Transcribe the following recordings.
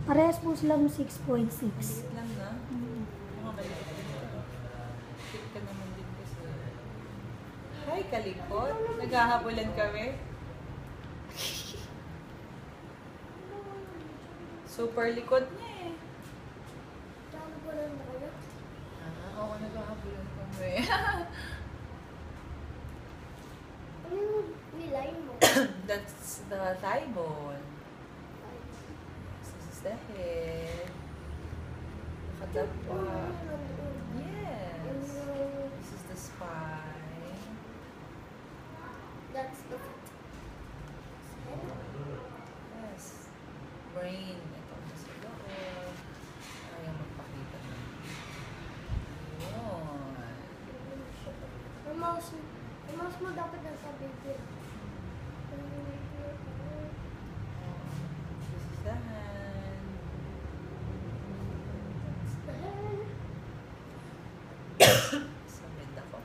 Parehas po silang 6.6. Maliit lang na. Mga maliit din ka. Fit ka naman din kasi. Hi, kalikot. Naghahabulan kami. Super likod niya eh. Oo, naghahabulan kami. Ano yung nilay mo? That's the thigh bone. This is the head. Nakadapa. Yes. This is the spine. That's the Yes. Brain. Ito ang nasa loob. Ayaw magpakita na. Yun. Yung mouse mo dapat nasa bibig. This is the hand. Sabit ako.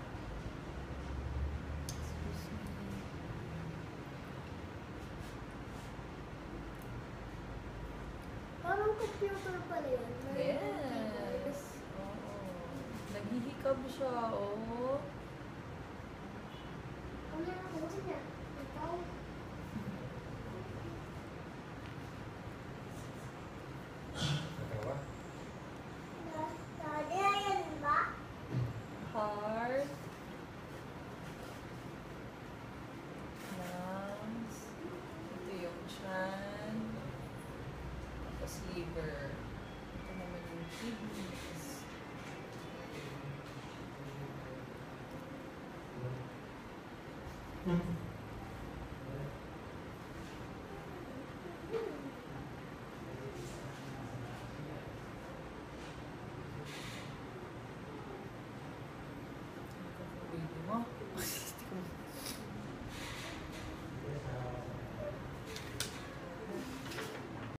Excuse me. Parang computer pala yun. Yes. Oo. Naghihikab siya, oh. Ano yung gusto niya? Ikaw? Daddy, ayan ba? Heart. Lungs. Ito yung chan. Tapos liver. Ito naman yung kidneys. Baby mo.